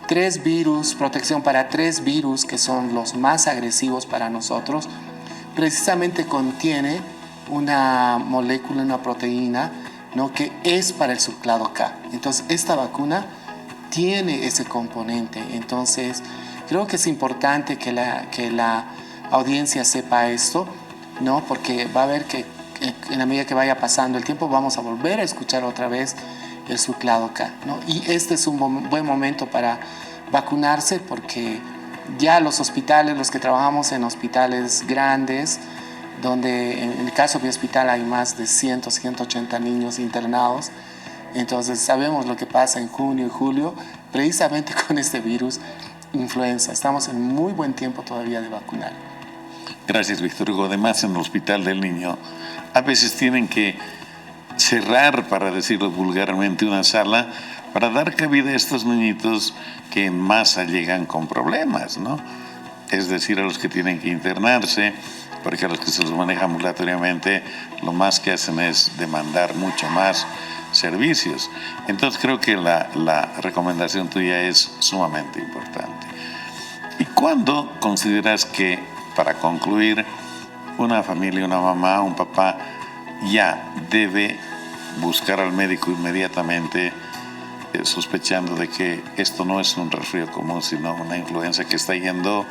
3 virus, protección para 3 virus que son los más agresivos para nosotros, precisamente contiene una molécula, una proteína, ¿no? Que es para el subclado K. Entonces, esta vacuna tiene ese componente. Entonces, creo que es importante que la audiencia sepa esto, ¿no? Porque va a ver que en la medida que vaya pasando el tiempo vamos a volver a escuchar otra vez el subclado K, ¿no? Y este es un buen momento para vacunarse, porque ya los hospitales, los que trabajamos en hospitales grandes, donde en el caso de mi hospital hay más de 180 niños internados, entonces sabemos lo que pasa en junio y julio, precisamente con este virus influenza. Estamos en muy buen tiempo todavía de vacunar. Gracias, Víctor Hugo. Además, en el Hospital del Niño, a veces tienen que cerrar, para decirlo vulgarmente, una sala para dar cabida a estos niñitos que en masa llegan con problemas, ¿no? Es decir, a los que tienen que internarse, porque a los que se los maneja ambulatoriamente, lo más que hacen es demandar mucho más servicios. Entonces creo que la recomendación tuya es sumamente importante. ¿Y cuándo consideras que, para concluir, una familia, una mamá, un papá, ya debe buscar al médico inmediatamente, sospechando de que esto no es un resfrío común, sino una influenza que está yendo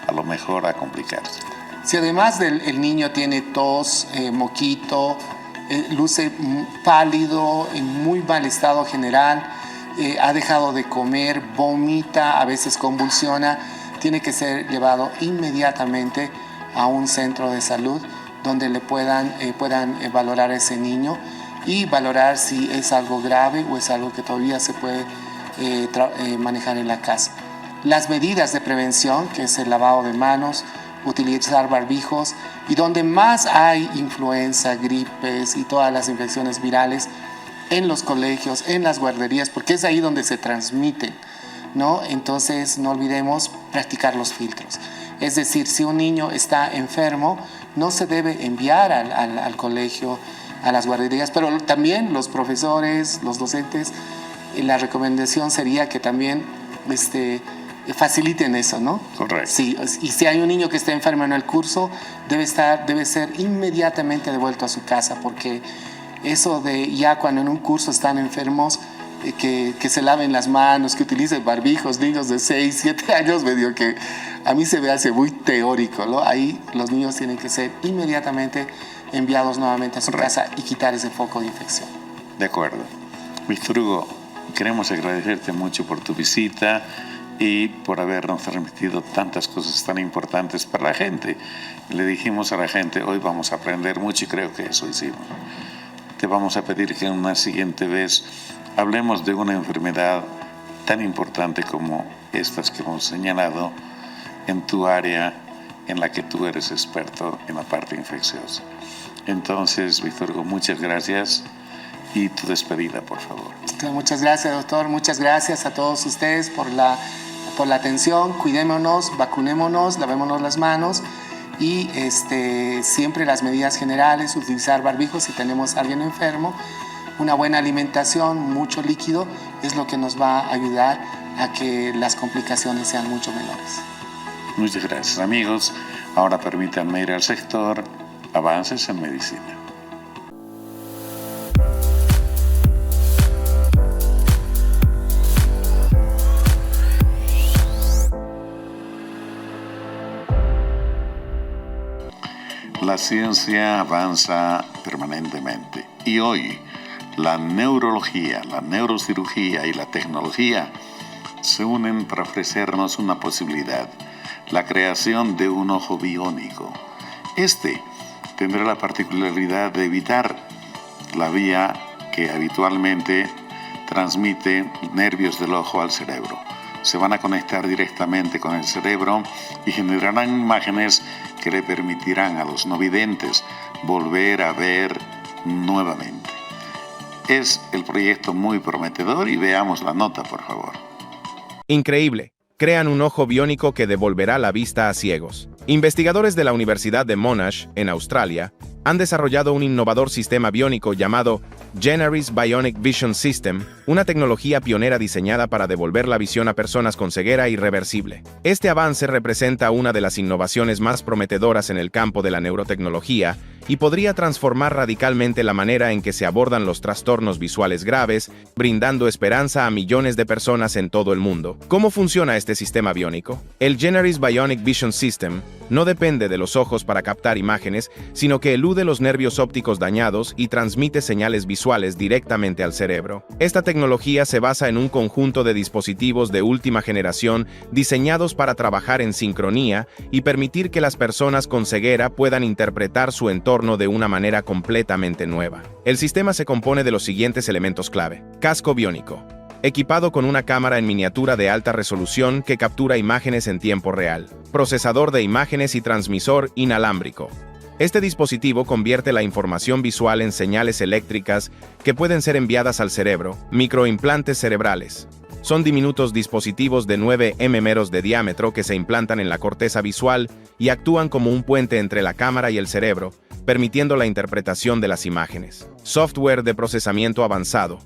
a lo mejor a complicarse? Si además el niño tiene tos, moquito, luce pálido, en muy mal estado general, ha dejado de comer, vomita, a veces convulsiona, tiene que ser llevado inmediatamente a un centro de salud donde le puedan valorar a ese niño y valorar si es algo grave o es algo que todavía se puede manejar en la casa. Las medidas de prevención, que es el lavado de manos, utilizar barbijos, y donde más hay influenza, gripes y todas las infecciones virales, en los colegios, en las guarderías, porque es ahí donde se transmiten, ¿no? Entonces no olvidemos practicar los filtros. Es decir, si un niño está enfermo, no se debe enviar al colegio, a las guarderías, pero también los profesores, los docentes, la recomendación sería que también faciliten eso, ¿no? Correcto. Sí, y si hay un niño que está enfermo en el curso, debe ser inmediatamente devuelto a su casa, porque eso de ya cuando en un curso están enfermos, que se laven las manos, que utilicen barbijos, niños de 6, 7 años, medio que a mí se me hace muy teórico, ¿no? Ahí los niños tienen que ser inmediatamente enviados nuevamente a su casa y quitar ese foco de infección. De acuerdo. Víctor Hugo, queremos agradecerte mucho por tu visita y por habernos transmitido tantas cosas tan importantes para la gente. Le dijimos a la gente, hoy vamos a aprender mucho y creo que eso hicimos. Te vamos a pedir que una siguiente vez hablemos de una enfermedad tan importante como estas que hemos señalado en tu área en la que tú eres experto en la parte infecciosa. Entonces, Víctor Hugo, muchas gracias y tu despedida, por favor. Muchas gracias, doctor. Muchas gracias a todos ustedes por la atención. Cuidémonos, vacunémonos, lavémonos las manos y siempre las medidas generales, utilizar barbijos si tenemos a alguien enfermo. Una buena alimentación, mucho líquido, es lo que nos va a ayudar a que las complicaciones sean mucho menores. Muchas gracias, amigos. Ahora permítanme ir al sector Avances en Medicina. La ciencia avanza permanentemente y hoy la neurología, la neurocirugía y la tecnología se unen para ofrecernos una posibilidad, la creación de un ojo biónico. Este tendrá la particularidad de evitar la vía que habitualmente transmite nervios del ojo al cerebro. Se van a conectar directamente con el cerebro y generarán imágenes que le permitirán a los no videntes volver a ver nuevamente. Es el proyecto muy prometedor y veamos la nota, por favor. Increíble. Crean un ojo biónico que devolverá la vista a ciegos. Investigadores de la Universidad de Monash, en Australia, han desarrollado un innovador sistema biónico llamado Generis Bionic Vision System, una tecnología pionera diseñada para devolver la visión a personas con ceguera irreversible. Este avance representa una de las innovaciones más prometedoras en el campo de la neurotecnología y podría transformar radicalmente la manera en que se abordan los trastornos visuales graves, brindando esperanza a millones de personas en todo el mundo. ¿Cómo funciona este sistema biónico? El Generis Bionic Vision System no depende de los ojos para captar imágenes, sino que elude los nervios ópticos dañados y transmite señales visuales directamente al cerebro. Esta tecnología se basa en un conjunto de dispositivos de última generación diseñados para trabajar en sincronía y permitir que las personas con ceguera puedan interpretar su entorno de una manera completamente nueva. El sistema se compone de los siguientes elementos clave. Casco biónico, equipado con una cámara en miniatura de alta resolución que captura imágenes en tiempo real. Procesador de imágenes y transmisor inalámbrico. Este dispositivo convierte la información visual en señales eléctricas que pueden ser enviadas al cerebro. Microimplantes cerebrales. Son diminutos dispositivos de 9 mm de diámetro que se implantan en la corteza visual y actúan como un puente entre la cámara y el cerebro, permitiendo la interpretación de las imágenes. Software de procesamiento avanzado.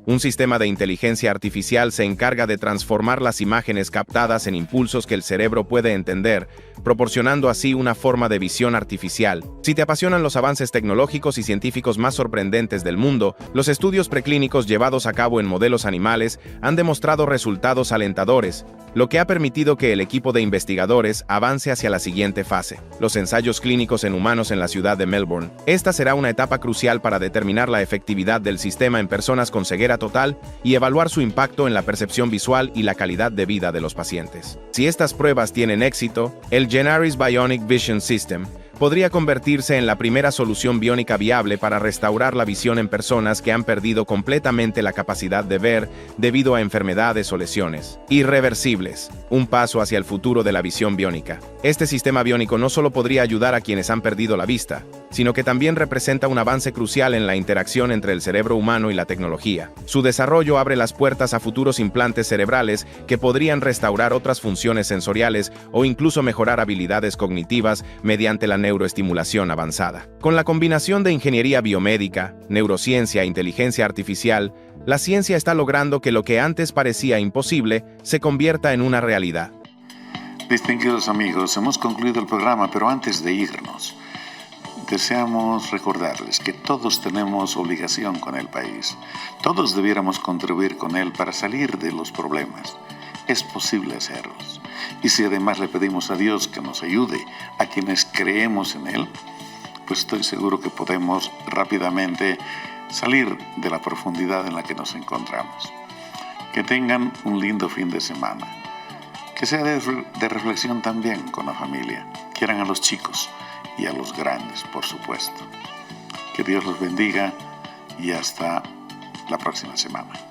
Un sistema de inteligencia artificial se encarga de transformar las imágenes captadas en impulsos que el cerebro puede entender, proporcionando así una forma de visión artificial. Si te apasionan los avances tecnológicos y científicos más sorprendentes del mundo, los estudios preclínicos llevados a cabo en modelos animales han demostrado resultados alentadores, lo que ha permitido que el equipo de investigadores avance hacia la siguiente fase, los ensayos clínicos en humanos en la ciudad de Melbourne. Esta será una etapa crucial para determinar la efectividad del sistema en personas con ceguera total y evaluar su impacto en la percepción visual y la calidad de vida de los pacientes. Si estas pruebas tienen éxito, el Generis Bionic Vision System podría convertirse en la primera solución biónica viable para restaurar la visión en personas que han perdido completamente la capacidad de ver debido a enfermedades o lesiones irreversibles. Un paso hacia el futuro de la visión biónica. Este sistema biónico no solo podría ayudar a quienes han perdido la vista, sino que también representa un avance crucial en la interacción entre el cerebro humano y la tecnología. Su desarrollo abre las puertas a futuros implantes cerebrales que podrían restaurar otras funciones sensoriales o incluso mejorar habilidades cognitivas mediante la neuroestimulación avanzada. Con la combinación de ingeniería biomédica, neurociencia e inteligencia artificial, la ciencia está logrando que lo que antes parecía imposible se convierta en una realidad. Distinguidos amigos, hemos concluido el programa, pero antes de irnos, deseamos recordarles que todos tenemos obligación con el país. Todos debiéramos contribuir con él para salir de los problemas. Es posible hacerlos. Y si además le pedimos a Dios que nos ayude a quienes creemos en él, pues estoy seguro que podemos rápidamente salir de la profundidad en la que nos encontramos. Que tengan un lindo fin de semana. Que sea de reflexión también con la familia. Quieran a los chicos y a los grandes, por supuesto. Que Dios los bendiga y hasta la próxima semana.